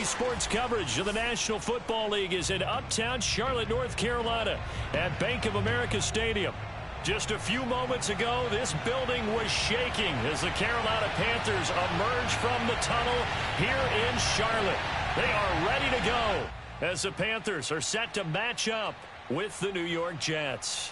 Daily sports coverage of the National Football League is in uptown Charlotte, North Carolina at Bank of America Stadium. Just a few moments ago, this building was shaking as the Carolina Panthers emerged from the tunnel here in Charlotte. They are ready to go as the Panthers are set to match up with the New York Jets.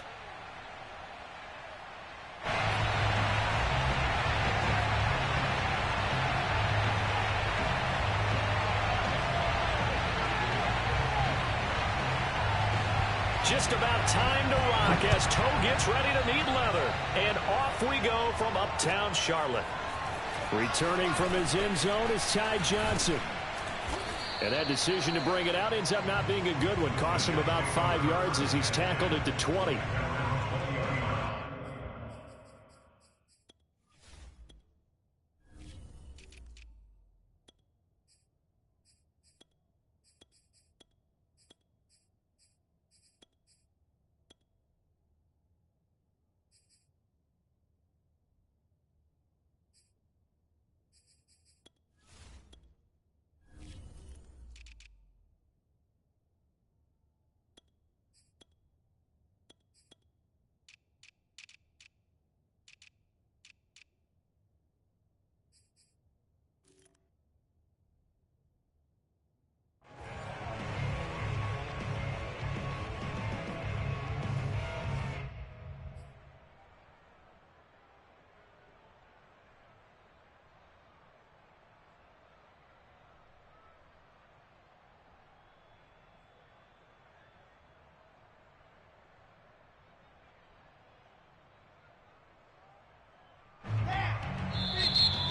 Just about time to rock as Toe gets ready to meet leather. And off we go from uptown Charlotte. Returning from his end zone is Ty Johnson. And that decision to bring it out ends up not being a good one. Costs him about 5 yards as he's tackled at the 20.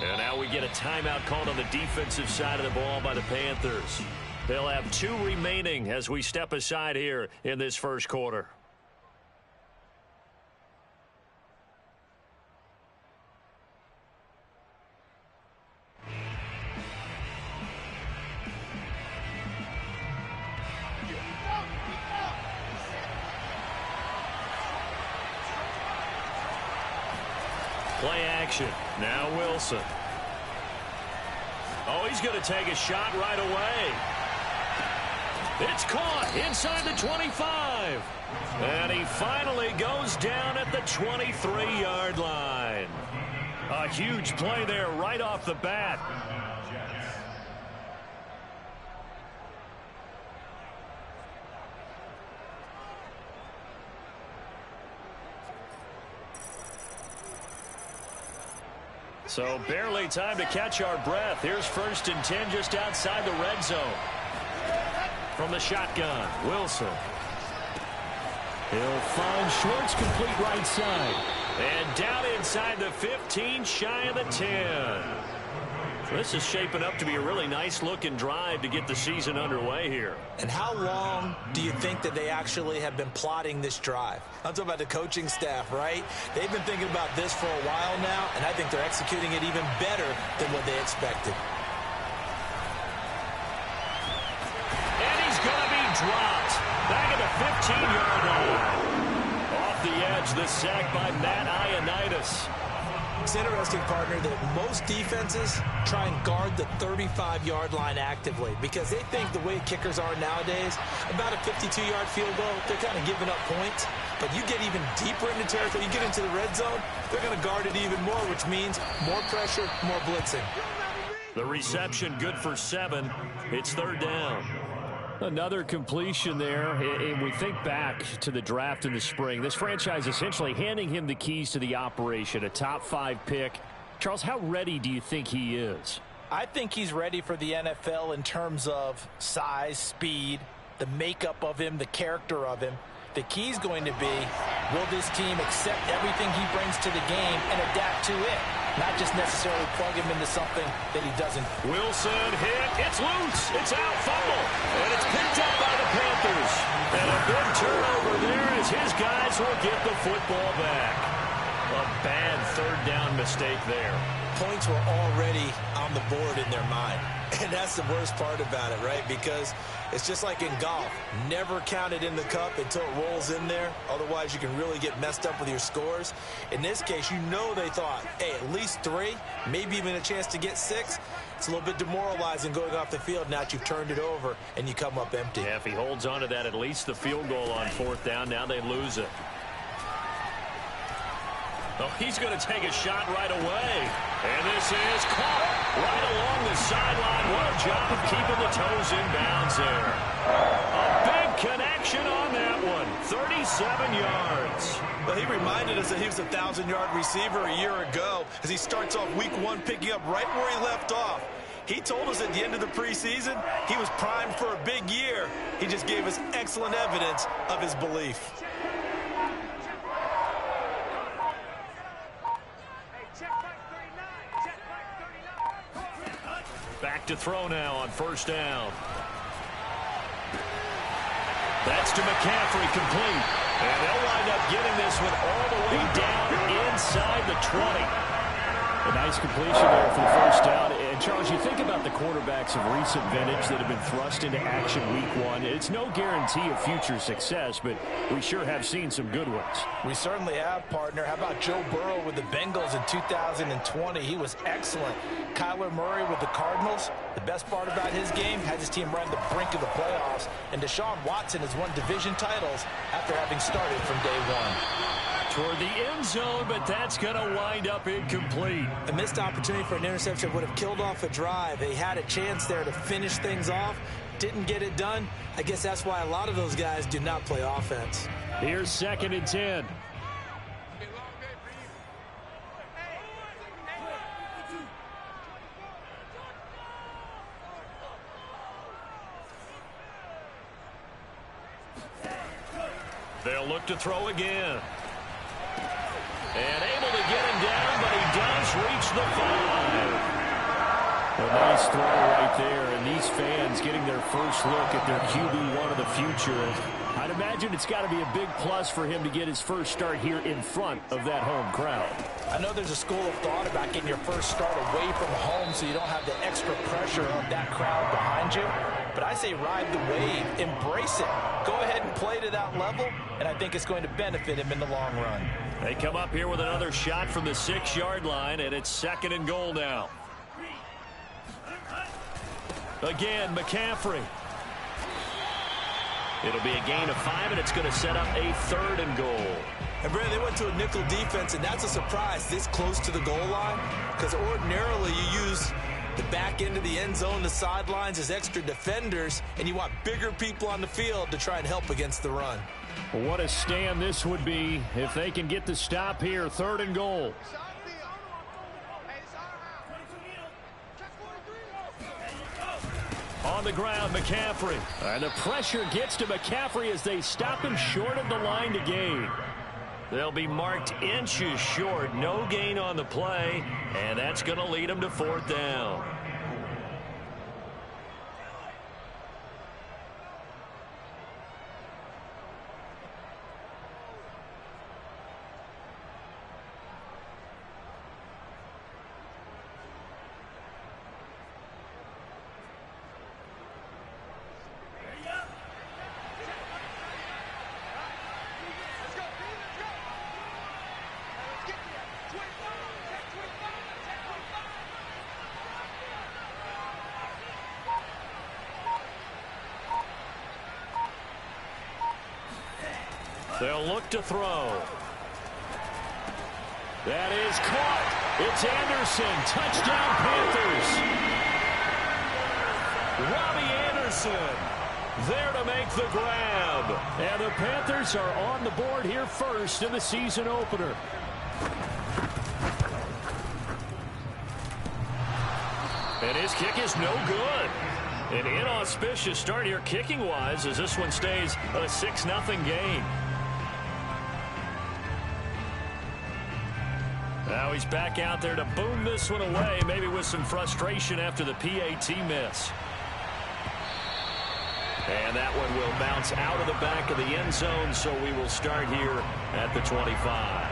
And now we get a timeout called on the defensive side of the ball by the Panthers. They'll have 2 remaining as we step aside here in this first quarter. Play action. Now Wilson. Oh, he's going to take a shot right away. It's caught inside the 25. And he finally goes down at the 23-yard line. A huge play there right off the bat. So barely time to catch our breath. Here's 1st and 10 just outside the red zone. From the shotgun, Wilson. He'll find Schwartz, complete right side. And down inside the 15, shy of the 10. This is shaping up to be a really nice-looking drive to get the season underway here. And how long do you think that they actually have been plotting this drive? I'm talking about the coaching staff, right? They've been thinking about this for a while now, and I think they're executing it even better than what they expected. And he's going to be dropped back at the 15-yard line. Off the edge, the sack by Matt Ioannidis. It's interesting, partner, that most defenses try and guard the 35-yard line actively because they think the way kickers are nowadays, about a 52-yard field goal, they're kind of giving up points. But you get even deeper into territory, you get into the red zone, they're going to guard it even more, which means more pressure, more blitzing. The reception good for 7. It's 3rd down. Another completion there, and we think back to the draft in the spring. This franchise essentially handing him the keys to the operation, a top 5 pick. Charles, how ready do you think he is? I think he's ready for the NFL in terms of size, speed, the makeup of him, the character of him. The key's going to be, will this team accept everything he brings to the game and adapt to it? Not just necessarily plug him into something that he doesn't. Wilson hit. It's loose. It's out. Fumble. And it's picked up by the Panthers. And a big turnover there as his guys will get the football back. A bad 3rd down mistake there. Points were already on the board in their mind. And that's the worst part about it, right? Because it's just like in golf. Never count it in the cup until it rolls in there. Otherwise, you can really get messed up with your scores. In this case, you know they thought, hey, at least 3, maybe even a chance to get 6. It's a little bit demoralizing going off the field now that you've turned it over and you come up empty. Yeah, if he holds on to that, at least the field goal on 4th down. Now they lose it. Oh, he's going to take a shot right away. And this is caught right along the sideline. What a job of keeping the toes in bounds there. A big connection on that one. 37 yards. Well, he reminded us that he was a 1,000-yard receiver a year ago as he starts off week 1 picking up right where he left off. He told us at the end of the preseason he was primed for a big year. He just gave us excellent evidence of his belief. Back to throw now on 1st down. That's to McCaffrey, complete. And they'll wind up getting this one all the way down inside the 20. A nice completion there for the 1st down. And, Charles, you think about the quarterbacks of recent vintage that have been thrust into action week 1. It's no guarantee of future success, but we sure have seen some good ones. We certainly have, partner. How about Joe Burrow with the Bengals in 2020? He was excellent. Kyler Murray with the Cardinals. The best part about his game, had his team right on the brink of the playoffs. And Deshaun Watson has won division titles after having started from day 1. Toward the end zone, but that's going to wind up incomplete. A missed opportunity for an interception would have killed off a drive. They had a chance there to finish things off. Didn't get it done. I guess that's why a lot of those guys do not play offense. Here's 2nd and 10. They'll look to throw again. And able to get him down, but he does reach the 5. A nice throw right there, and these fans getting their first look at their QB1 of the future. I'd imagine it's got to be a big plus for him to get his first start here in front of that home crowd. I know there's a school of thought about getting your first start away from home so you don't have the extra pressure of that crowd behind you. But I say ride the wave, embrace it. Go ahead and play to that level, and I think it's going to benefit him in the long run. They come up here with another shot from the 6-yard line, and it's 2nd and goal now. Again, McCaffrey. It'll be a gain of 5, and it's going to set up a 3rd and goal. And, Brandon, they went to a nickel defense, and that's a surprise this close to the goal line, because ordinarily you use the back end of the end zone, the sidelines as extra defenders, and you want bigger people on the field to try and help against the run. Well, what a stand this would be if they can get the stop here. 3rd and goal. On the ground, McCaffrey. And the pressure gets to McCaffrey as they stop him short of the line to gain. They'll be marked inches short. No gain on the play, and that's going to lead them to 4th down. They'll look to throw. That is caught. It's Anderson. Touchdown, Panthers. Robbie Anderson there to make the grab. And the Panthers are on the board here first in the season opener. And his kick is no good. An inauspicious start here kicking-wise as this one stays a 6-0 game. Now he's back out there to boom this one away, maybe with some frustration after the PAT miss. And that one will bounce out of the back of the end zone, so we will start here at the 25.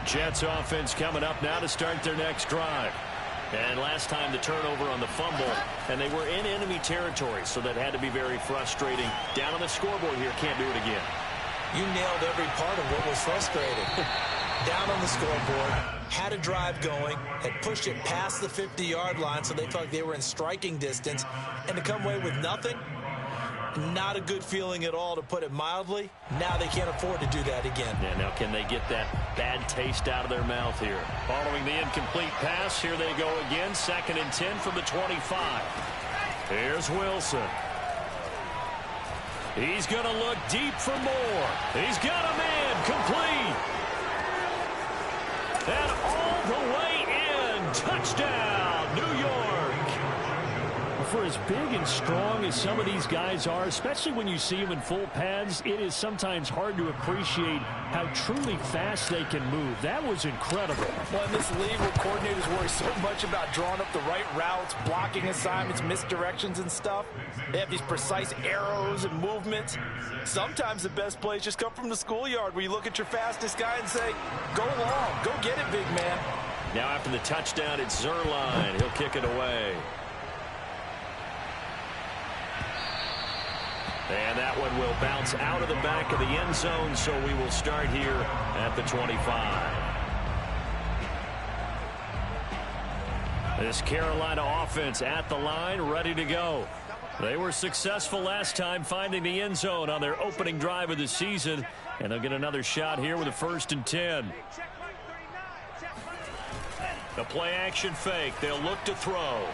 Jets offense coming up now to start their next drive. And last time the turnover on the fumble, and they were in enemy territory, so that had to be very frustrating. Down on the scoreboard here, can't do it again. You nailed every part of what was frustrating. Down on the scoreboard, had a drive going, had pushed it past the 50-yard line, so they felt like they were in striking distance, and to come away with nothing, not a good feeling at all, to put it mildly. Now they can't afford to do that again. Yeah, now can they get that bad taste out of their mouth here? Following the incomplete pass, here they go again. 2nd and 10 from the 25. Here's Wilson. He's going to look deep for more. He's got a man complete. And all the way in. Touchdown, New York. For as big and strong as some of these guys are, especially when you see them in full pads, it is sometimes hard to appreciate how truly fast they can move. That was incredible. Well, in this league where coordinators worry so much about drawing up the right routes, blocking assignments, misdirections and stuff, they have these precise arrows and movements. Sometimes the best plays just come from the schoolyard, where you look at your fastest guy and say, go long, go get it, big man. Now after the touchdown, it's Zerline. He'll kick it away. And that one will bounce out of the back of the end zone, so we will start here at the 25. This Carolina offense at the line, ready to go. They were successful last time finding the end zone on their opening drive of the season, and they'll get another shot here with a 1st and 10. The play action fake. They'll look to throw.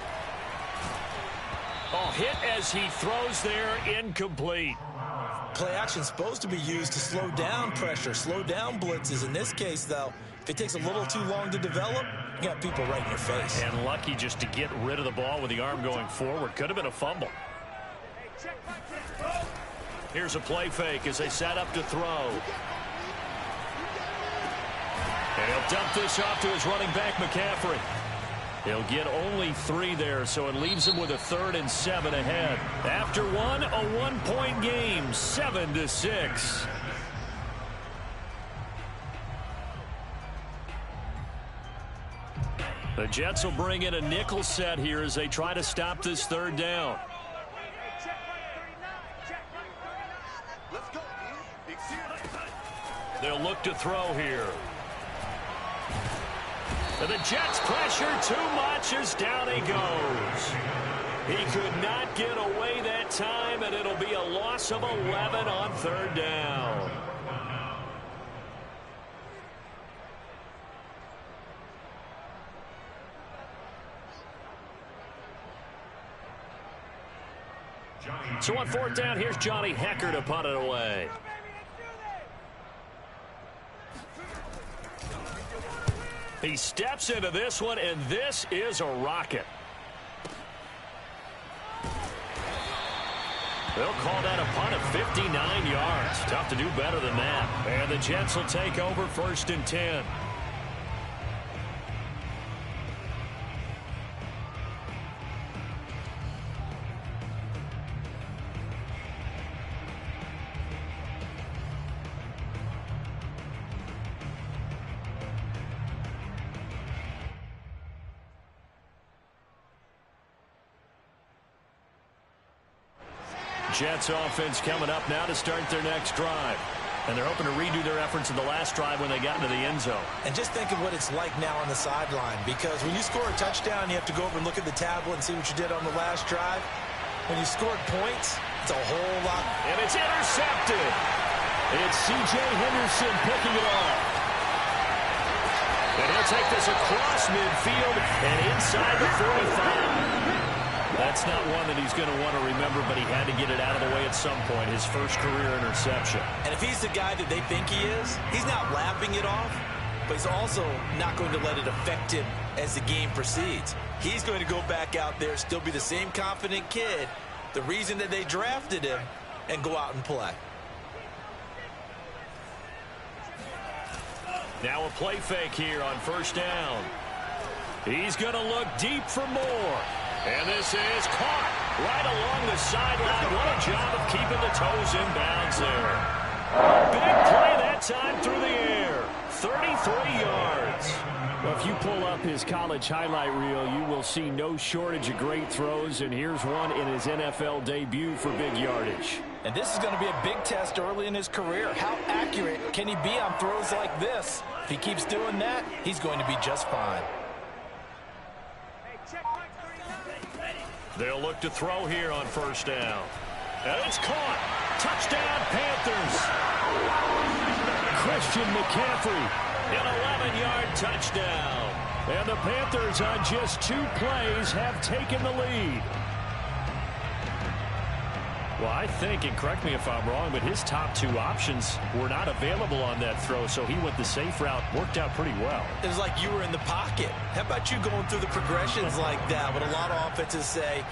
Oh, hit as he throws there, incomplete. Play action supposed to be used to slow down pressure, slow down blitzes. In this case, though, if it takes a little too long to develop, you got people right in your face. And lucky just to get rid of the ball with the arm going forward. Could have been a fumble. Here's a play fake as they set up to throw. And he'll dump this off to his running back, McCaffrey. He'll get only 3 there, so it leaves him with a 3rd and 7 ahead. After one, a 1-point game, 7-6. The Jets will bring in a nickel set here as they try to stop this 3rd down. They'll look to throw here. And the Jets pressure too much as down he goes. He could not get away that time, and it'll be a loss of 11 on 3rd down. So on 4th down, here's Johnny Hecker to punt it away. He steps into this one, and this is a rocket. They'll call that a punt of 59 yards. Tough to do better than that. And the Jets will take over 1st and 10. Jets offense coming up now to start their next drive. And they're hoping to redo their efforts in the last drive when they got into the end zone. And just think of what it's like now on the sideline, because when you score a touchdown, you have to go over and look at the tablet and see what you did on the last drive. When you scored points, it's a whole lot. And it's intercepted. It's C.J. Henderson picking it off. And he'll take this across midfield and inside the 45. That's not one that he's going to want to remember, but he had to get it out of the way at some point, his first career interception. And if he's the guy that they think he is, he's not laughing it off, but he's also not going to let it affect him as the game proceeds. He's going to go back out there, still be the same confident kid, the reason that they drafted him, and go out and play. Now a play fake here on 1st down. He's going to look deep for more. And this is caught right along the sideline. What a job of keeping the toes in bounds there. Big play that time through the air. 33 yards. Well, if you pull up his college highlight reel, you will see no shortage of great throws, and here's one in his NFL debut for big yardage. And this is going to be a big test early in his career. How accurate can he be on throws like this? If he keeps doing that, he's going to be just fine. They'll look to throw here on first down. And it's caught. Touchdown, Panthers. Christian McCaffrey. An 11-yard touchdown. And the Panthers on just 2 plays have taken the lead. Well, I think, and correct me if I'm wrong, but his top 2 options were not available on that throw, so he went the safe route. Worked out pretty well. It was like you were in the pocket. How about you going through the progressions like that? What a lot of offenses say,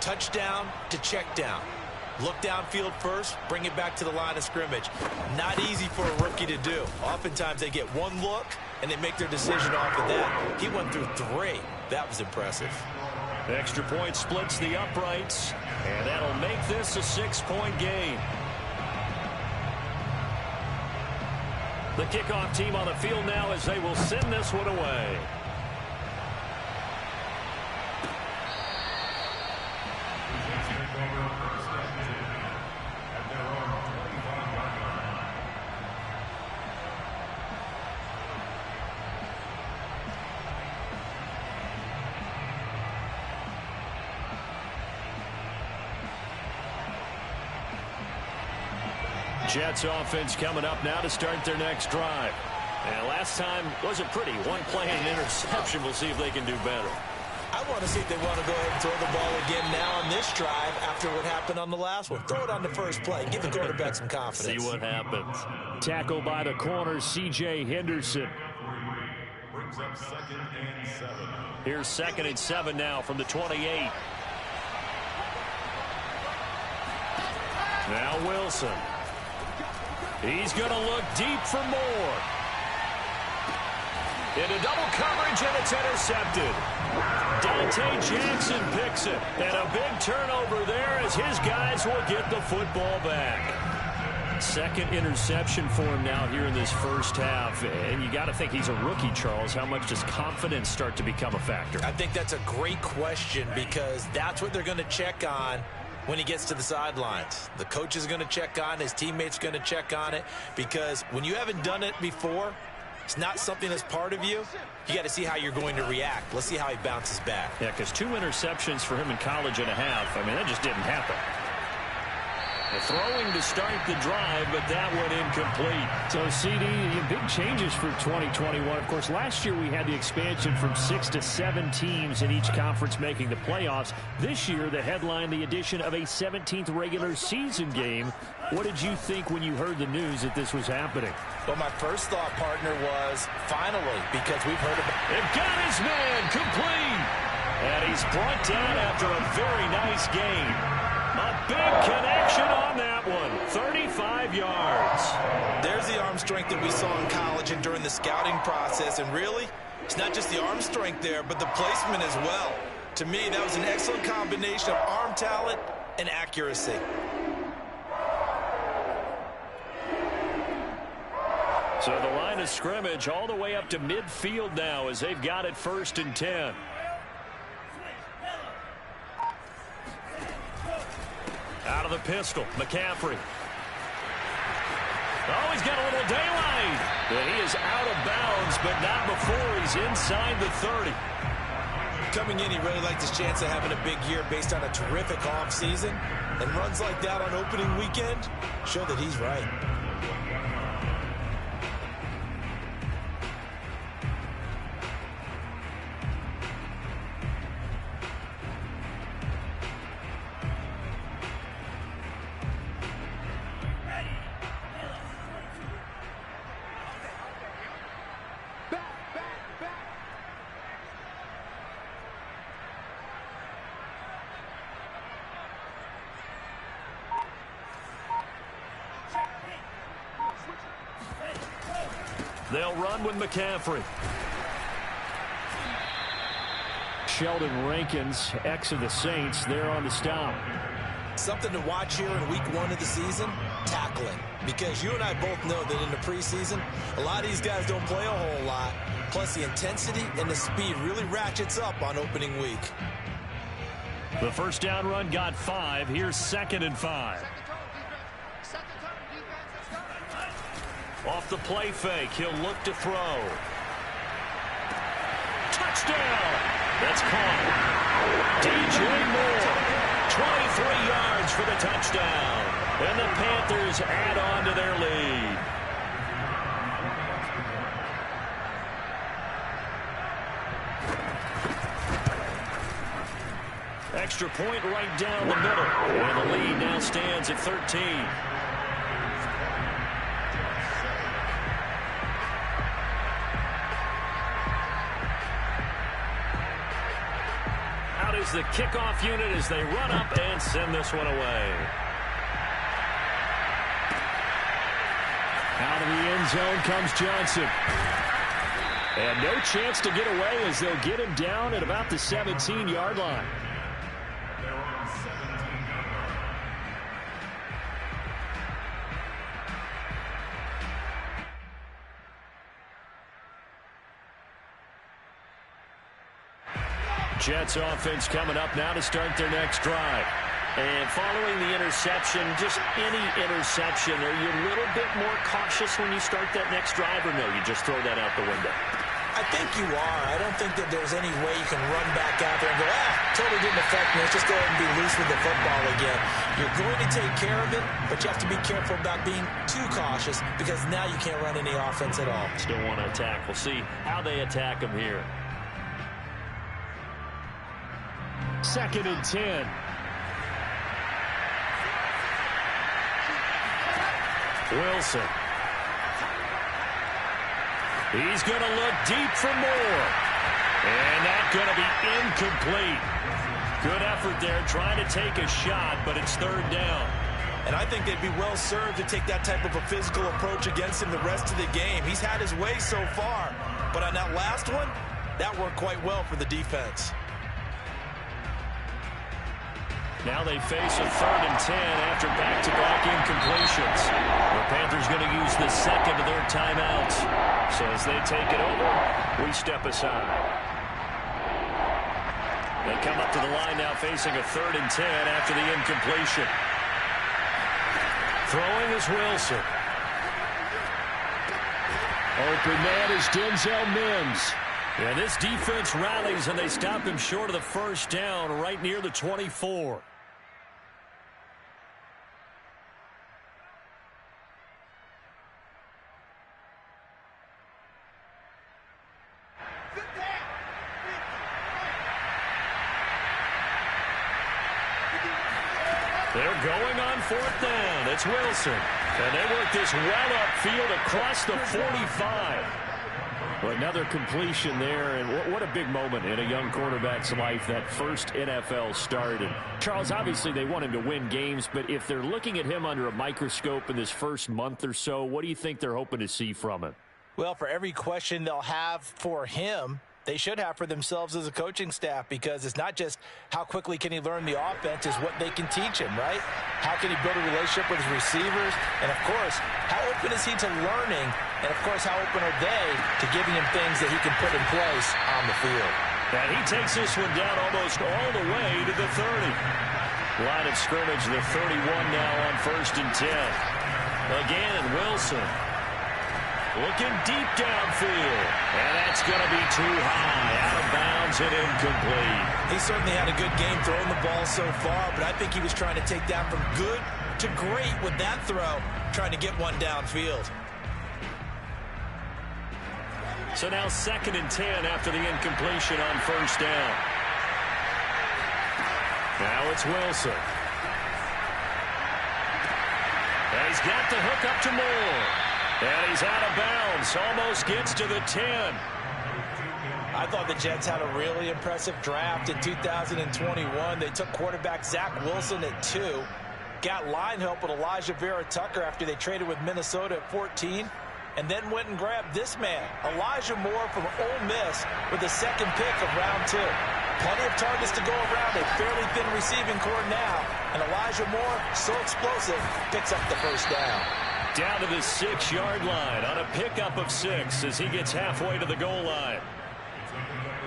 touchdown to check down. Look downfield first, bring it back to the line of scrimmage. Not easy for a rookie to do. Oftentimes they get 1 look, and they make their decision off of that. He went through 3. That was impressive. Extra point splits the uprights, and that'll make this a 6-point game. The kickoff team on the field now as they will send this one away. Jets offense coming up now to start their next drive. And last time wasn't pretty. 1 play and an interception. We'll see if they can do better. I want to see if they want to go ahead and throw the ball again now on this drive after what happened on the last one. Throw it on the first play. Give the quarterback some confidence. See what happens. Tackle by the corner, C.J. Henderson. Brings up 2nd and 7. Here's 2nd and 7 now from the 28. Now Wilson. He's going to look deep for more. Into double coverage, and it's intercepted. Dante Jackson picks it. And a big turnover there as his guys will get the football back. 2nd interception for him now here in this first half. And you got to think he's a rookie, Charles. How much does confidence start to become a factor? I think that's a great question because that's what they're going to check on when he gets to the sidelines. The coach is going to check on, his teammates are going to check on it, because when you haven't done it before, it's not something that's part of you. You got to see how you're going to react. Let's see how he bounces back. Yeah, because 2 interceptions for him in college and a half. I mean, that just didn't happen. Throwing to start the drive, but that one incomplete. So, CD, big changes for 2021. Of course, last year we had the expansion from 6 to 7 teams in each conference making the playoffs. This year, the headline, the addition of a 17th regular season game. What did you think when you heard the news that this was happening? Well, my first thought, partner, was finally, because we've heard about it. They've got his man complete. And he's brought down after a very nice game. A big connection on that one. 35 yards. There's the arm strength that we saw in college and during the scouting process. And really, it's not just the arm strength there, but the placement as well. To me, that was an excellent combination of arm talent and accuracy. So the line of scrimmage all the way up to midfield now as they've got it 1st and 10. Out of the pistol, McCaffrey. Oh, he's got a little daylight. And he is out of bounds, but not before he's inside the 30. Coming in, he really liked his chance of having a big year based on a terrific offseason. And runs like that on opening weekend show that he's right. They'll run with McCaffrey. Sheldon Rankins, ex of the Saints, there on the stop. Something to watch here in week 1 of the season, tackling. discipline, because you and I both know that in the preseason, a lot of these guys don't play a whole lot. Plus, the intensity and the speed really ratchets up on opening week. The first down run got 5. Here's 2nd and 5. Off the play fake, he'll look to throw. Touchdown! That's caught. DJ Moore, 23 yards for the touchdown. And the Panthers add on to their lead. Extra point right down the middle. And the lead now stands at 13. Out is the kickoff unit as they run up and send this one away. Out of the end zone comes Johnson. And no chance to get away as they'll get him down at about the 17-yard line. Jets offense coming up now to start their next drive. And following the interception, just any interception, are you a little bit more cautious when you start that next drive, or no, you just throw that out the window? I think you are. I don't think that there's any way you can run back out there and go, totally didn't affect me. Let's just go ahead and be loose with the football again. You're going to take care of it, but you have to be careful about being too cautious, because now you can't run any offense at all. Still want to attack. We'll see how they attack him here. 2nd and 10. Wilson. He's going to look deep for more. And that's going to be incomplete. Good effort there trying to take a shot, but it's 3rd down. And I think they'd be well served to take that type of a physical approach against him the rest of the game. He's had his way so far. But on that last one, that worked quite well for the defense. Now they face a 3rd and 10 after back-to-back incompletions. The Panthers going to use the second of their timeouts. So as they take it over, we step aside. They come up to the line now facing a 3rd and 10 after the incompletion. Throwing is Wilson. Open man is Denzel Mims. Yeah, this defense rallies and they stop him short of the first down right near the 24. They're going on 4th down. It's Wilson. And they work this well upfield across the 45. Well, another completion there, and what a big moment in a young quarterback's life, that first NFL start. And Charles, obviously they want him to win games, but if they're looking at him under a microscope in this first month or so, what do you think they're hoping to see from him? Well, for every question they'll have for him, they should have for themselves as a coaching staff, because it's not just how quickly can he learn the offense, it's what they can teach him, right? How can he build a relationship with his receivers? And, of course, how open is he to learning? And, of course, how open are they to giving him things that he can put in place on the field? And he takes this one down almost all the way to the 30. Line of scrimmage, the 31 now on 1st and 10. Again, Wilson. Looking deep downfield. And that's going to be too high. Out of bounds and incomplete. He certainly had a good game throwing the ball so far, but I think he was trying to take that from good to great with that throw, trying to get one downfield. So now 2nd and 10 after the incompletion on 1st down. Now it's Wilson. And he's got the hook up to Moore. And he's out of bounds. Almost gets to the 10. I thought the Jets had a really impressive draft in 2021. They took quarterback Zach Wilson at 2. Got line help with Elijah Vera-Tucker after they traded with Minnesota at 14. And then went and grabbed this man, Elijah Moore from Ole Miss, with the 2nd pick of round 2. Plenty of targets to go around. A fairly thin receiving core now. And Elijah Moore, so explosive, picks up the first down. Down to the 6-yard line on a pickup of 6 as he gets halfway to the goal line.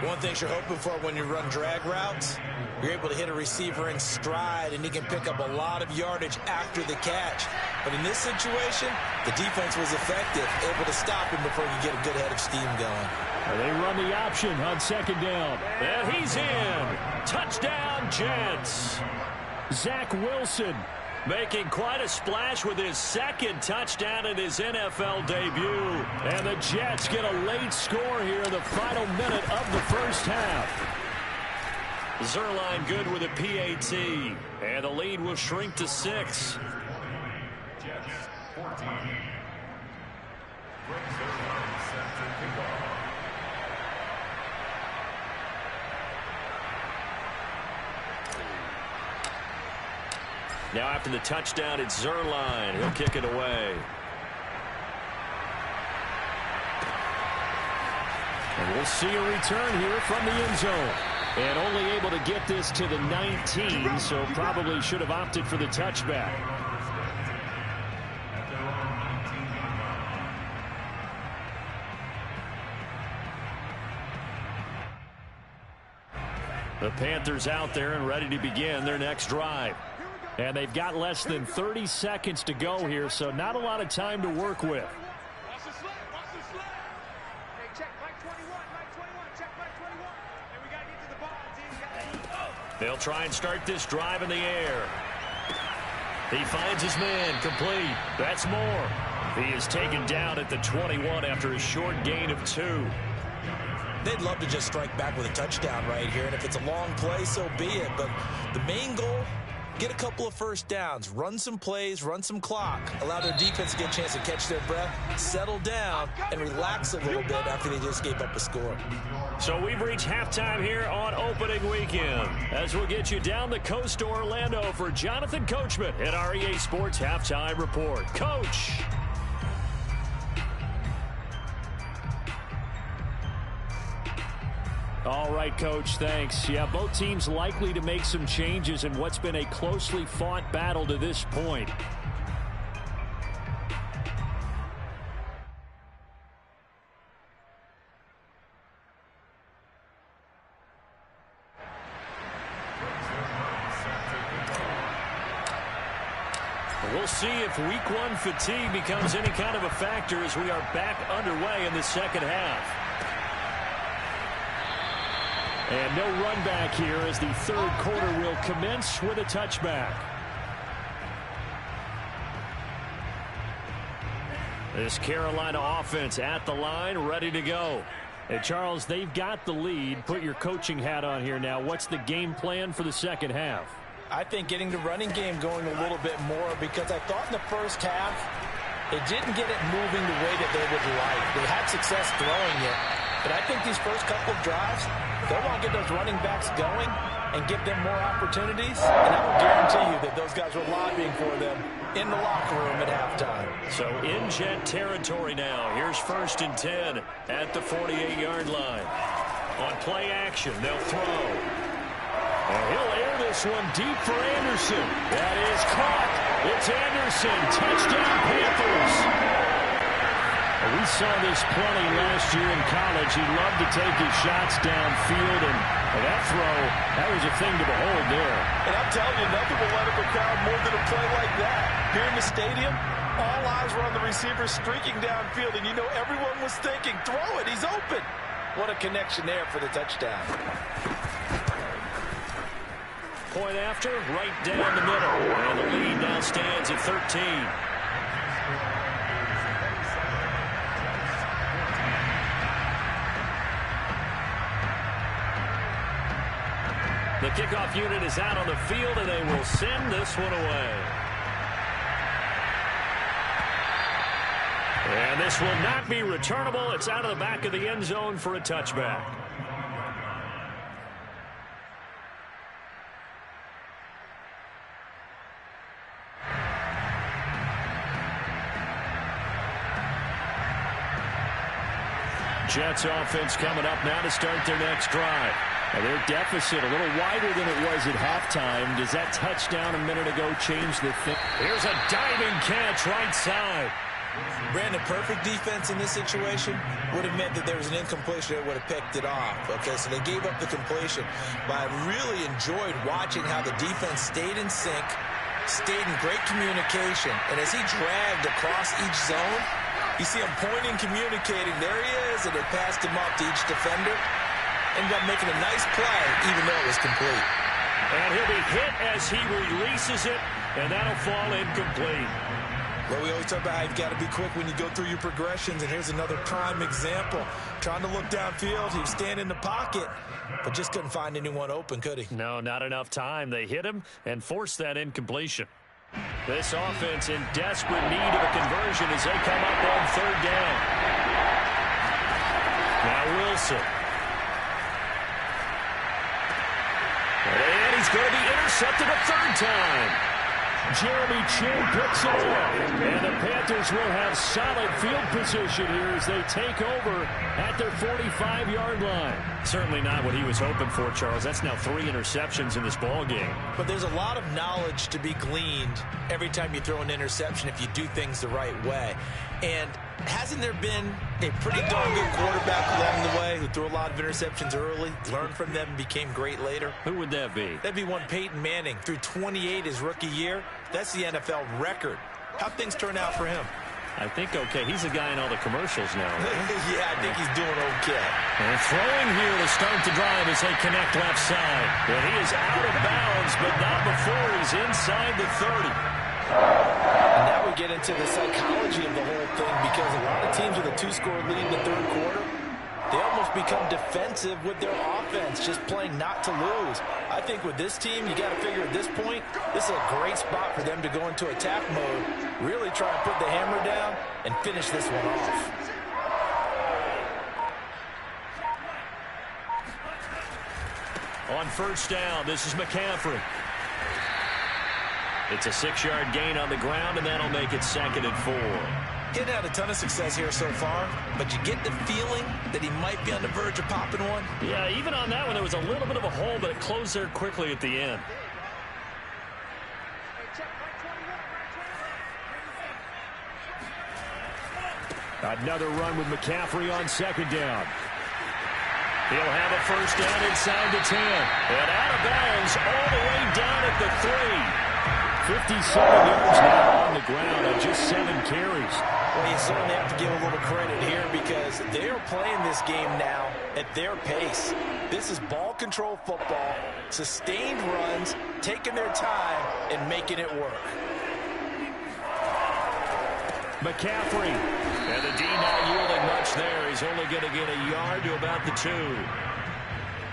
One thing you're hoping for when you run drag routes, you're able to hit a receiver in stride, and he can pick up a lot of yardage after the catch. But in this situation, the defense was effective, able to stop him before you get a good head of steam going. They run the option on 2nd down. And he's in. Touchdown, Jets. Zach Wilson making quite a splash with his 2nd touchdown in his NFL debut. And the Jets get a late score here in the final minute of the first half. Zerline good with a PAT. And the lead will shrink to 6. Jets 14. Greg Zerline set to kick off. Now after the touchdown, it's Zerline. He'll kick it away. And we'll see a return here from the end zone. And only able to get this to the 19, so probably should have opted for the touchback. The Panthers out there and ready to begin their next drive. And they've got less than 30 seconds to go here, so not a lot of time to work with. Watch the slip. Watch the slip. Hey, check Mike 21. Mike 21. Check Mike 21. And we got to get to the ball, team. They'll try and start this drive in the air. He finds his man complete. That's Moore. He is taken down at the 21 after a short gain of 2. They'd love to just strike back with a touchdown right here, and if it's a long play, so be it. But the main goal, get a couple of first downs, run some plays, run some clock, allow their defense to get a chance to catch their breath, settle down, and relax a little bit after they just gave up a score. So we've reached halftime here on opening weekend, as we'll get you down the coast to Orlando for Jonathan Coachman at our EA Sports Halftime Report. Coach. All right, Coach, thanks. Yeah, both teams likely to make some changes in what's been a closely fought battle to this point. We'll see if week 1 fatigue becomes any kind of a factor as we are back underway in the second half. And no run back here as the third quarter will commence with a touchback. This Carolina offense at the line, ready to go. And Charles, they've got the lead. Put your coaching hat on here now. What's the game plan for the second half? I think getting the running game going a little bit more, because I thought in the first half it didn't get it moving the way that they would like. They had success throwing it, but I think these first couple of drives, they'll want to get those running backs going and give them more opportunities, and I will guarantee you that those guys were lobbying for them in the locker room at halftime. So in Jet territory now. Here's 1st and 10 at the 48-yard line. On play action, they'll throw. And he'll air this one deep for Anderson. That is caught. It's Anderson. Touchdown, Panthers. We saw this plenty last year in college. He loved to take his shots downfield, and that throw, that was a thing to behold there. And I'm telling you, nothing will let up a crowd more than a play like that. Here in the stadium, all eyes were on the receiver streaking downfield, and you know everyone was thinking, throw it, he's open. What a connection there for the touchdown. Point after, right down the middle. And the lead now stands at 13. The kickoff unit is out on the field, and they will send this one away. And this will not be returnable. It's out of the back of the end zone for a touchback. Jets offense coming up now to start their next drive. Now their deficit a little wider than it was at halftime. Does that touchdown a minute ago change the thing? Here's a diving catch right side. Brandon, perfect defense in this situation would have meant that there was an incompletion that would have picked it off. Okay, so they gave up the completion. But I really enjoyed watching how the defense stayed in sync, stayed in great communication. And as he dragged across each zone, you see him pointing, communicating. There he is, and they passed him up to each defender. Ended up making a nice play, even though it was complete. And he'll be hit as he releases it, and that'll fall incomplete. Well, we always talk about how you've got to be quick when you go through your progressions, and here's another prime example. Trying to look downfield, he was standing in the pocket, but just couldn't find anyone open, could he? No, not enough time. They hit him and forced that incompletion. This offense in desperate need of a conversion as they come up on third down. Now Wilson. And he's going to be intercepted a third time. Jeremy Chin picks it up. And the Panthers will have solid field position here as they take over at their 45-yard line. Certainly not what he was hoping for, Charles. That's now 3 interceptions in this ball game. But there's a lot of knowledge to be gleaned every time you throw an interception if you do things the right way. And hasn't there been a pretty darn good quarterback along the way who threw a lot of interceptions early, learned from them, and became great later? Who would that be? That'd be one Peyton Manning. Threw 28 his rookie year. That's the NFL record. How'd things turn out for him? I think okay. He's a guy in all the commercials now. Right? Yeah, I think he's doing okay. And throwing here to start the drive as they connect left side. And he is out of bounds, but not before he's inside the 30. And now we get into the psychology of the whole thing, because a lot of teams with a 2-score lead in the third quarter, they almost become defensive with their offense, just playing not to lose. I think with this team, you got to figure at this point, this is a great spot for them to go into attack mode, really try and put the hammer down and finish this one off. On first down, this is McCaffrey. It's a 6-yard gain on the ground, and that'll make it 2nd and 4. He hadn't had a ton of success here so far, but you get the feeling that he might be on the verge of popping one. Yeah, even on that one, there was a little bit of a hole, but it closed there quickly at the end. Another run with McCaffrey on 2nd down. He'll have a first down inside the 10. And out of bounds all the way down at the 3. 57 yards now on the ground on just 7 carries. Well, you certainly have to give a little credit here because they're playing this game now at their pace. This is ball control football, sustained runs, taking their time and making it work. McCaffrey. And the D not yielding much there. He's only going to get a yard to about the 2.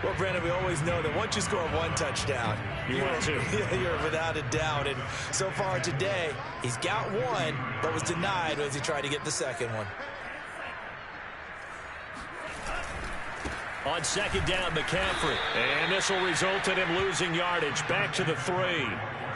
Well, Brandon, we always know that once you score 1 touchdown, you're without a doubt. And so far today, he's got 1, but was denied as he tried to get the 2nd one. On 2nd down, McCaffrey. And this will result in him losing yardage. Back to the 3.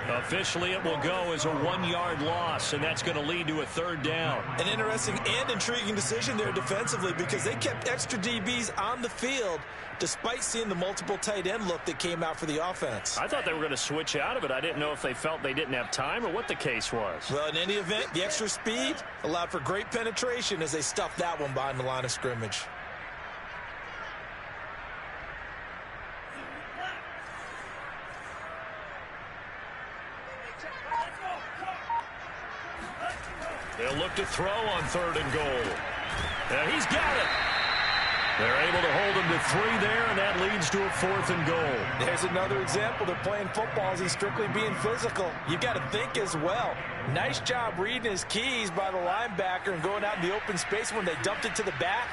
Officially, it will go as a 1-yard loss, and that's going to lead to a 3rd down. An interesting and intriguing decision there defensively because they kept extra DBs on the field despite seeing the multiple tight end look that came out for the offense. I thought they were going to switch out of it. I didn't know if they felt they didn't have time or what the case was. Well, in any event, the extra speed allowed for great penetration as they stuffed that one behind the line of scrimmage. They'll look to throw on 3rd and goal. And he's got it. They're able to hold him to 3 there, and that leads to a 4th and goal. There's another example. They're playing football as he's strictly being physical. You've got to think as well. Nice job reading his keys by the linebacker and going out in the open space when they dumped it to the back.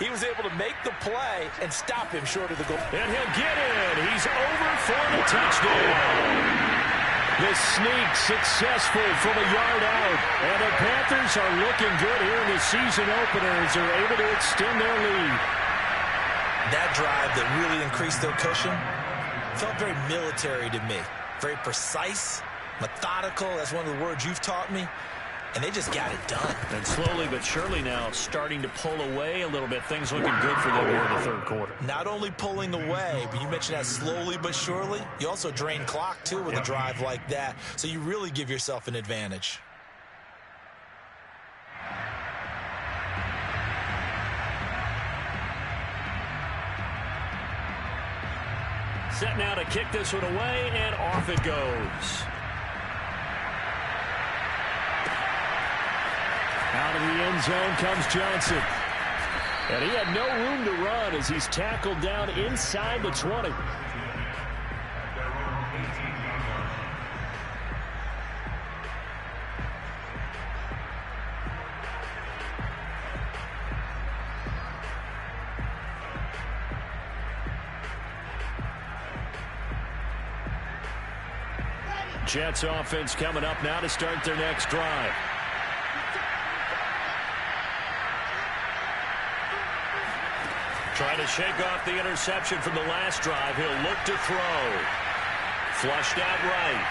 He was able to make the play and stop him short of the goal. And he'll get in. He's over for the touchdown. The sneak successful from a yard out. And the Panthers are looking good here in the season opener as they're able to extend their lead. That drive that really increased their cushion felt very military to me. Very precise, methodical. That's one of the words you've taught me. and they just got it done. And slowly but surely now starting to pull away a little bit. Things looking good for them here in the third quarter. Not only pulling away, but you mentioned that slowly but surely. You also drain clock, too, with a drive like that. So you really give yourself an advantage. Set now to kick this one away, and off it goes. Out of the end zone comes Johnson. And he had no room to run as he's tackled down inside the 20. Jets offense coming up now to start their next drive. Trying to shake off the interception from the last drive. He'll look to throw. Flushed out right.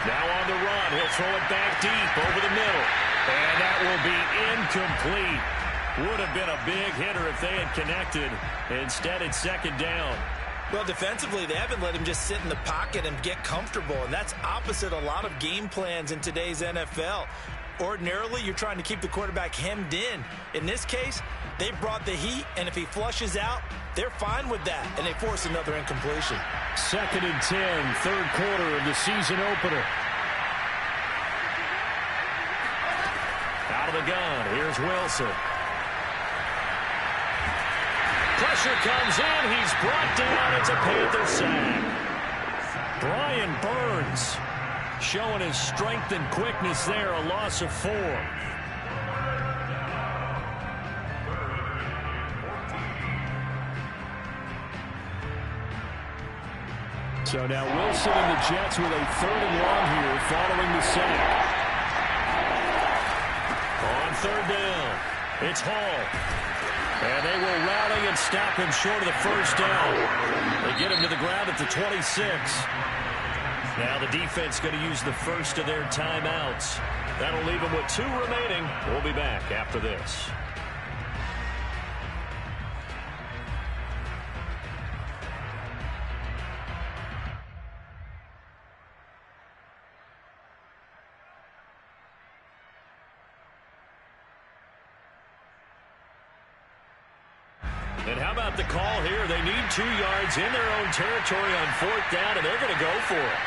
Now on the run. He'll throw it back deep over the middle. And that will be incomplete. Would have been a big hitter if they had connected. Instead, it's second down. Well, defensively, they haven't let him just sit in the pocket and get comfortable, and that's opposite a lot of game plans in today's NFL. Ordinarily, you're trying to keep the quarterback hemmed in. In this case, they brought the heat, and if he flushes out, they're fine with that, and they force another incompletion. 2nd and 10, third quarter of the season opener. Out of the gun, here's Wilson. Pressure comes in. He's brought down. It's a Panther sack. Brian Burns showing his strength and quickness there. A loss of 4. So now Wilson and the Jets with a 3rd and long here following the sack. On 3rd down, it's Hall. And they will rally and stop him short of the first down. They get him to the ground at the 26. Now the defense going to use the first of their timeouts. That'll leave them with 2 remaining. We'll be back after this. And how about the call here? They need 2 yards in their own territory on 4th down, and they're going to go for it.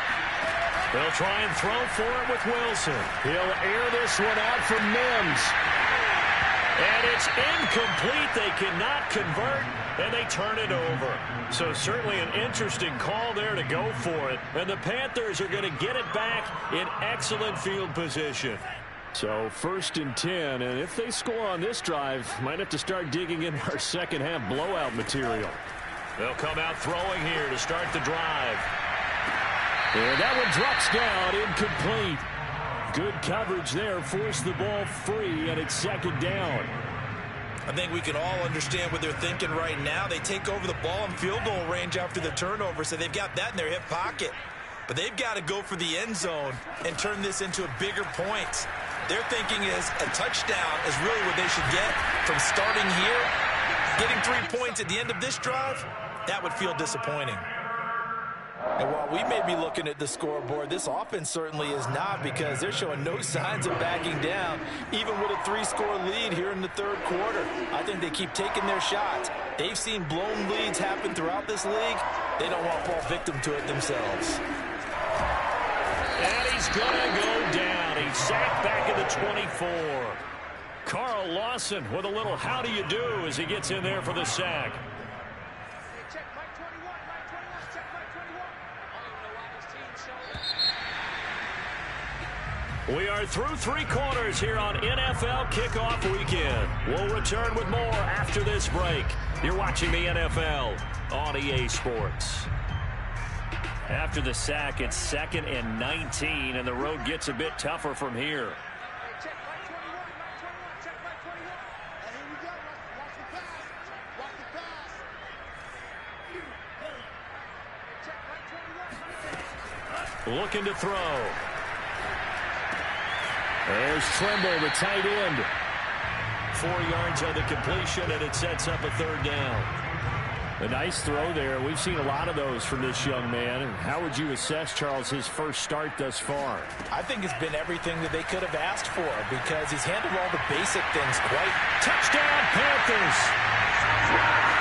They'll try and throw for it with Wilson. He'll air this one out for Mims. And it's incomplete. They cannot convert, and they turn it over. So certainly an interesting call there to go for it. And the Panthers are going to get it back in excellent field position. So 1st and 10, and if they score on this drive, might have to start digging in our second half blowout material. They'll come out throwing here to start the drive. And that one drops down, incomplete. Good coverage there, forced the ball free, and it's 2nd down. I think we can all understand what they're thinking right now. They take over the ball in field goal range after the turnover, so they've got that in their hip pocket. But they've got to go for the end zone and turn this into a bigger point. Their thinking is a touchdown is really what they should get from starting here. Getting 3 points at the end of this drive, that would feel disappointing. And while we may be looking at the scoreboard, this offense certainly is not, because they're showing no signs of backing down, even with a 3-score lead here in the 3rd quarter. I think they keep taking their shots. They've seen blown leads happen throughout this league. They don't want to fall victim to it themselves. And he's going to go down. He's sacked back at the 24. Carl Lawson with a little how do you do as he gets in there for the sack. Check Mike 21, Mike 21, check Mike 21. I don't even know why this team showed up. We are through 3 quarters here on NFL Kickoff Weekend. We'll return with more after this break. You're watching the NFL on EA Sports. After the sack, it's 2nd and 19, and the road gets a bit tougher from here. Hey, check Mike 21, Mike 21, check Mike 21. And here we go. Watch the pass. Watch the pass. Check Mike 21, Mike 21. Looking to throw. There's Trimble, the tight end. 4 yards on the completion, and it sets up a third down. A nice throw there. We've seen a lot of those from this young man. How would you assess, Charles, his first start thus far? I think it's been everything that they could have asked for because he's handled all the basic things quite. Touchdown, Panthers!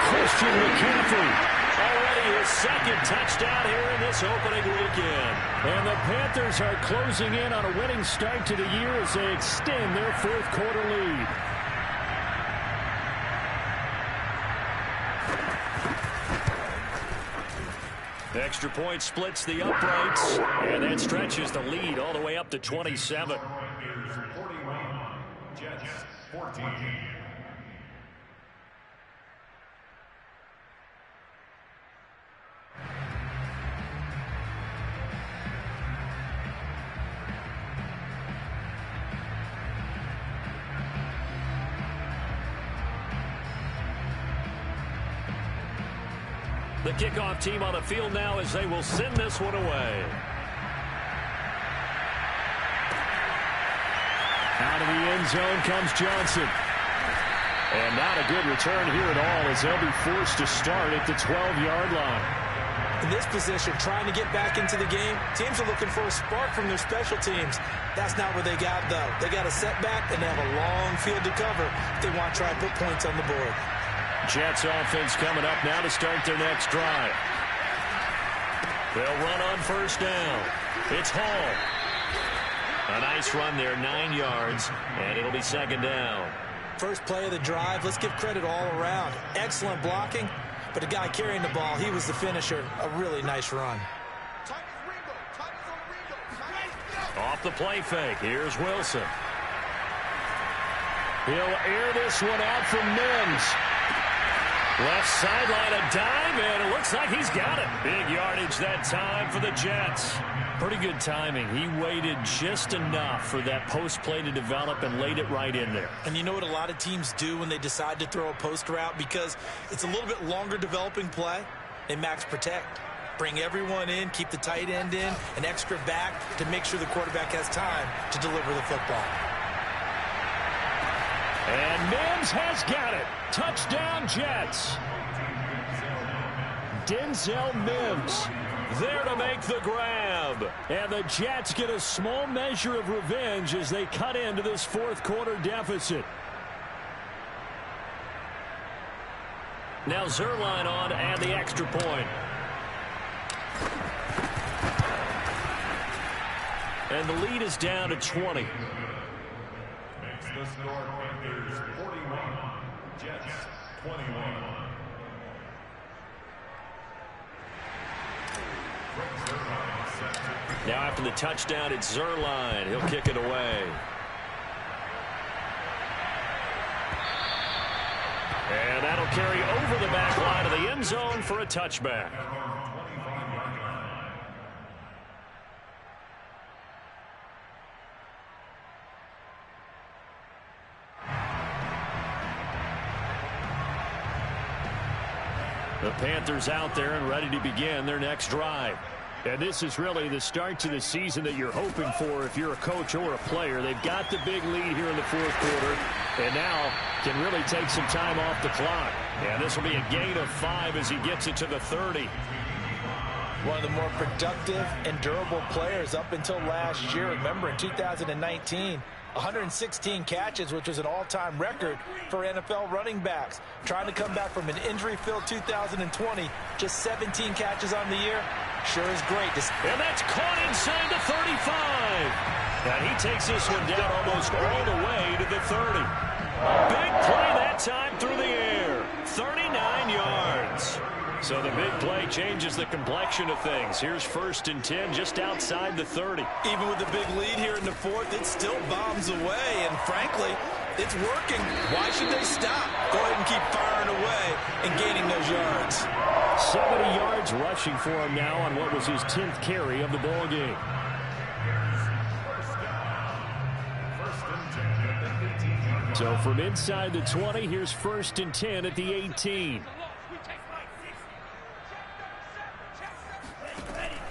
Christian McCaffrey. Already his second touchdown here in this opening weekend. And the Panthers are closing in on a winning start to the year as they extend their fourth quarter lead. Extra point splits the uprights, and that stretches the lead all the way up to 27. 41, Jets 14. The kickoff team on the field now as they will send this one away. Out of the end zone comes Johnson. And not a good return here at all as they'll be forced to start at the 12-yard line. In this position, trying to get back into the game, teams are looking for a spark from their special teams. That's not what they got, though. They got a setback, and they have a long field to cover if they want to try and put points on the board. Jets offense coming up now to start their next drive. They'll run on first down. It's Hall. A nice run there, 9 yards, and it'll be second down. First play of the drive, let's give credit all around. Excellent blocking, but the guy carrying the ball, he was the finisher. A really nice run. Off the play fake, here's Wilson. He'll air this one out from Mims. Left sideline, a dive, and it looks like he's got it. Big yardage that time for the Jets. Pretty good timing. He waited just enough for that post play to develop and laid it right in there. And you know what a lot of teams do when they decide to throw a post route? Because it's a little bit longer developing play. They max protect. Bring everyone in, keep the tight end in, an extra back to make sure the quarterback has time to deliver the football. And Mims has got it. Touchdown, Jets. Denzel Mims there to make the grab. And the Jets get a small measure of revenge as they cut into this fourth quarter deficit. Now Zerline on and the extra point. And the lead is down to 20. Makes the score Panthers 41, Jets 21. Now after the touchdown, it's Zerline. He'll kick it away. And that'll carry over the back line of the end zone for a touchback. The Panthers out there and ready to begin their next drive. And this is really the start to the season that you're hoping for if you're a coach or a player. They've got the big lead here in the fourth quarter and now can really take some time off the clock. And this will be a gain of 5 as he gets it to the 30. One of the more productive and durable players up until last year. Remember, in 2019, 116 catches, which was an all-time record for NFL running backs. Trying to come back from an injury-filled 2020, just 17 catches on the year. Sure is great. And that's caught inside the 35. And he takes this one down almost all the way to the 30. Big play that time through the air. 39 yards. So the big play changes the complexion of things. Here's 1st and 10 just outside the 30. Even with the big lead here in the fourth, it still bombs away. And frankly, it's working. Why should they stop? Go ahead and keep firing away and gaining those yards. 70 yards rushing for him now on what was his 10th carry of the ball game. So from inside the 20, here's 1st and 10 at the 18.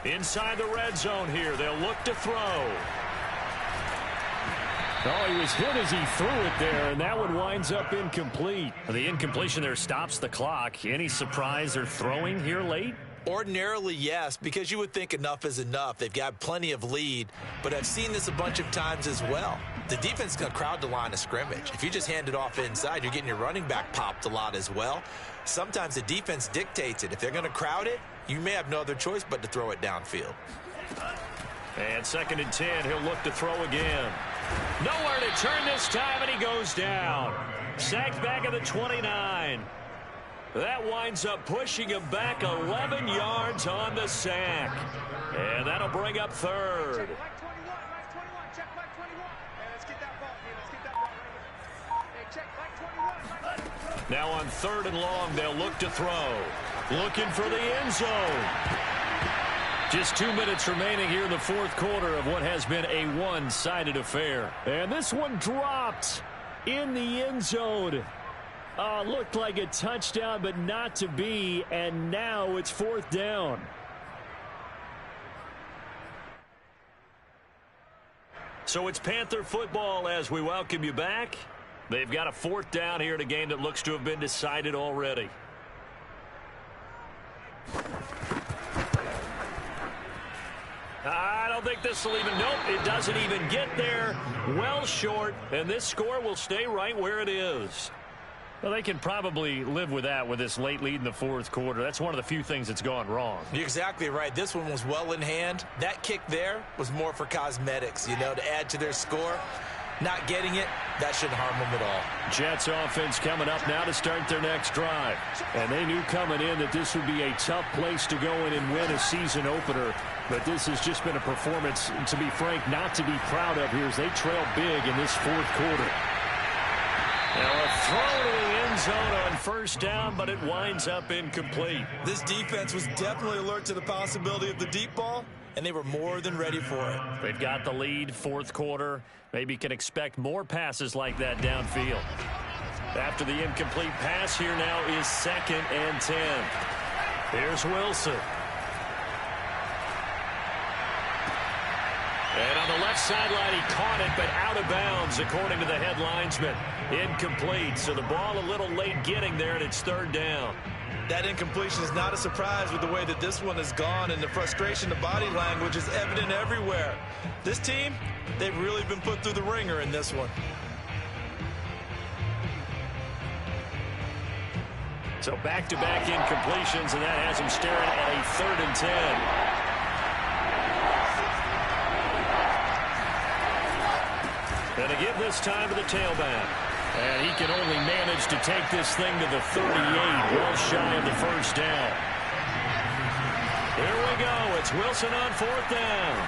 Inside the red zone here, they'll look to throw. Oh, he was hit as he threw it there, and that one winds up incomplete. The incompletion there stops the clock. Any surprise they're throwing here late? Ordinarily, yes, because you would think enough is enough. They've got plenty of lead, but I've seen this a bunch of times as well. The defense is going to crowd the line of scrimmage. If you just hand it off inside, you're getting your running back popped a lot as well. Sometimes the defense dictates it. If they're going to crowd it, you may have no other choice but to throw it downfield. And 2nd and 10, he'll look to throw again. Nowhere to turn this time, and he goes down. Sacked back at the 29. That winds up pushing him back 11 yards on the sack. And that'll bring up 3rd. Now on 3rd and long, they'll look to throw. Looking for the end zone. Just 2 minutes remaining here in the 4th quarter of what has been a one-sided affair. And this one dropped in the end zone. Looked like a touchdown, but not to be. And now it's 4th down. So it's Panther football as we welcome you back. They've got a 4th down here in a game that looks to have been decided already. I don't think this will even, nope, it doesn't even get there. Well short, and this score will stay right where it is. Well, they can probably live with that with this late lead in the 4th quarter. That's one of the few things that's gone wrong. You're exactly right. This one was well in hand. That kick there was more for cosmetics, you know, to add to their score. Not getting it, that shouldn't harm them at all. Jets offense coming up now to start their next drive. And they knew coming in that this would be a tough place to go in and win a season opener. But this has just been a performance, to be frank, not to be proud of here as they trail big in this 4th quarter. Now a throw to the end zone on 1st down, but it winds up incomplete. This defense was definitely alert to the possibility of the deep ball, and they were more than ready for it. They've got the lead, 4th quarter. Maybe can expect more passes like that downfield. After the incomplete pass, here now is 2nd and 10. Here's Wilson. And on the left sideline, he caught it, but out of bounds, according to the head linesman. Incomplete, so the ball a little late getting there, and it's 3rd down. That incompletion is not a surprise with the way that this one has gone, and the frustration, the body language is evident everywhere. This team, they've really been put through the ringer in this one. So back-to-back incompletions, and that has him staring at a 3rd and 10. And to give this time to the tailback. And he can only manage to take this thing to the 38, well shy of the 1st down. Here we go. It's Wilson on 4th down.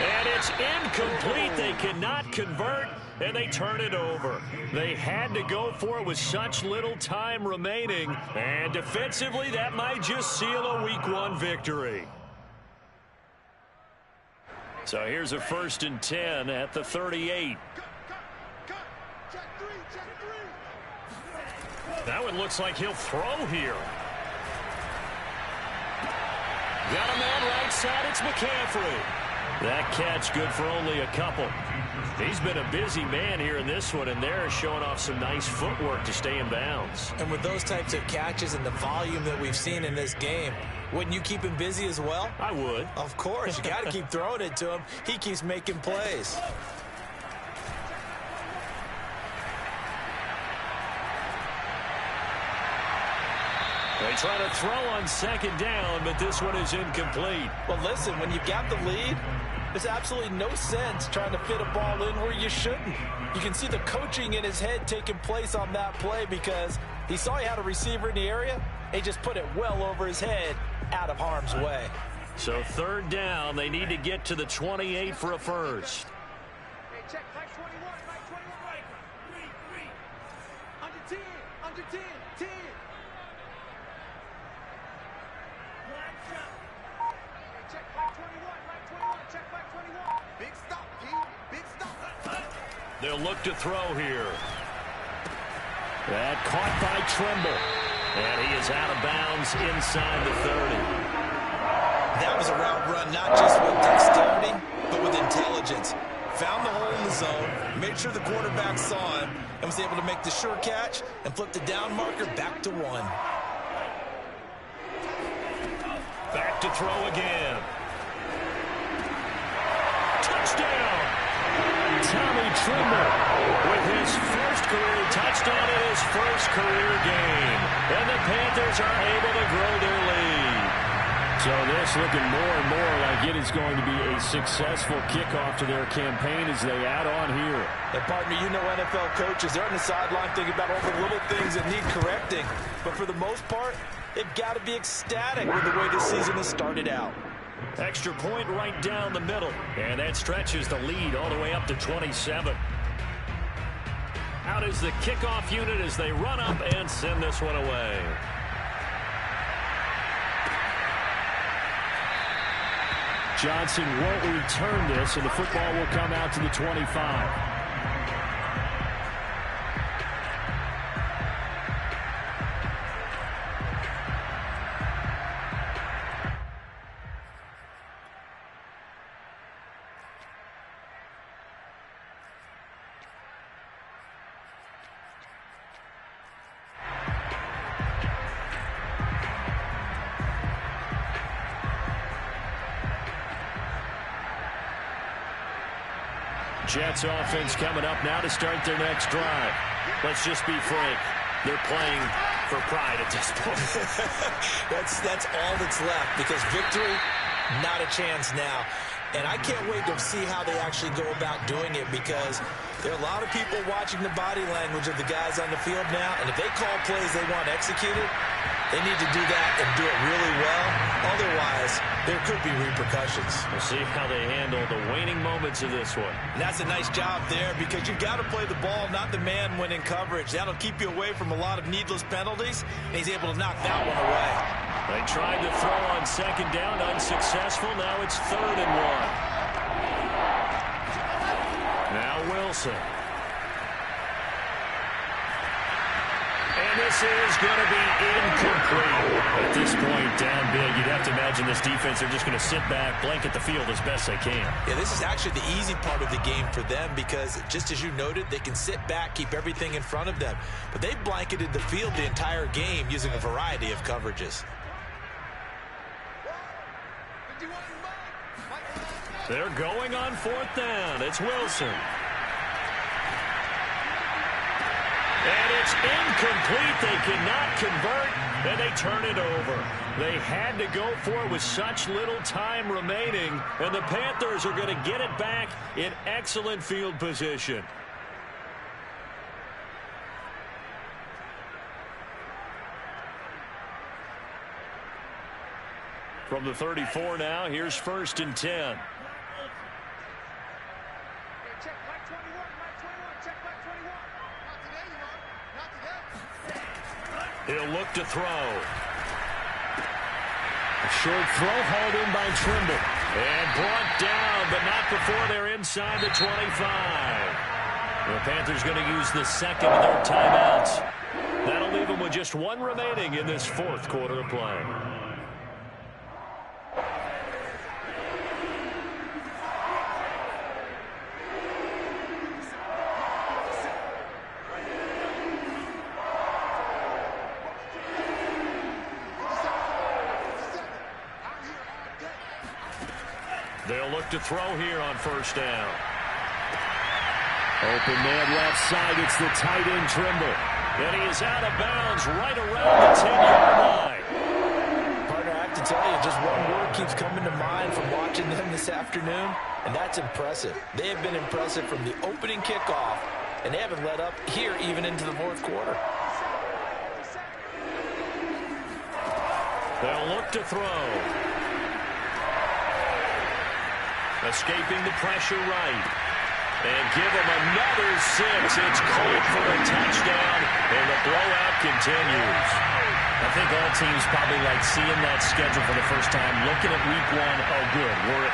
And it's incomplete. They cannot convert, and they turn it over. They had to go for it with such little time remaining. And defensively, that might just seal a Week 1 victory. So here's a 1st and 10 at the 38. That one looks like he'll throw here. Got a man right side. It's McCaffrey. That catch good for only a couple. He's been a busy man here in this one, and they're showing off some nice footwork to stay in bounds. And with those types of catches and the volume that we've seen in this game, wouldn't you keep him busy as well? I would. Of course. You got to keep throwing it to him. He keeps making plays. They try to throw on 2nd down, but this one is incomplete. Well, listen, when you've got the lead, there's absolutely no sense trying to fit a ball in where you shouldn't. You can see the coaching in his head taking place on that play because he saw he had a receiver in the area. He just put it well over his head out of harm's way. So 3rd down, they need to get to the 28 for a first. Hey, check, Mike 21, Mike 21, right. Read. Under 10, 10. Check, Mike 21, check, Mike 21. Big stop, G, big stop. They'll look to throw here. That caught by Tremble. And he is out of bounds inside the 30. That was a route run not just with dexterity, but with intelligence. found the hole in the zone, made sure the quarterback saw him, and was able to make the sure catch and flip the down marker back to 1. Back to throw again. Touchdown! Tommy Trimble with his first career touchdown in his first career game. And the Panthers are able to grow their lead. So this looking more and more like it is going to be a successful kickoff to their campaign as they add on here. And partner, you know NFL coaches, they're on the sideline thinking about all the little things that need correcting. But for the most part, they've got to be ecstatic with the way this season has started out. Extra point right down the middle. And that stretches the lead all the way up to 27. Out is the kickoff unit as they run up and send this one away. Johnson won't return this, and the football will come out to the 25. Jets offense coming up now to start their next drive. Let's just be frank. They're playing for pride at this point. That's all that's left, because victory, not a chance now. And I can't wait to see how they actually go about doing it, because there are a lot of people watching the body language of the guys on the field now. And if they call plays they want executed, they need to do that and do it really well. Otherwise, there could be repercussions. We'll see how they handle the waning moments of this one. And that's a nice job there, because you've got to play the ball, not the man when in coverage. That'll keep you away from a lot of needless penalties, and he's able to knock that one away. They tried to throw on second down, unsuccessful. Now it's 3rd and 1. Now Wilson. And this is going to be incomplete. At this point, down big, you'd have to imagine this defense, they're just going to sit back, blanket the field as best they can. Yeah, this is actually the easy part of the game for them, because just as you noted, they can sit back, keep everything in front of them. But they blanketed the field the entire game using a variety of coverages. They're going on 4th down. It's Wilson. And it's incomplete. They cannot convert, and they turn it over. They had to go for it with such little time remaining, and the Panthers are going to get it back in excellent field position. From the 34 now, here's 1st and 10. He'll look to throw. A short throw hauled in by Trimble. And brought down, but not before they're inside the 25. The Panthers going to use the second of their timeouts. That'll leave them with just 1 remaining in this 4th quarter of play. They'll look to throw here on 1st down. Open man left side. It's the tight end Trimble. And he is out of bounds right around the 10-yard line. Partner, I have to tell you, just one word keeps coming to mind from watching them this afternoon, and that's impressive. They have been impressive from the opening kickoff, and they haven't let up here even into the 4th quarter. They'll look to throw. Escaping the pressure right. And give him another 6. It's caught for a touchdown, and the blowout continues. I think all teams probably like seeing that schedule for the first time, looking at week 1. Oh, good. We're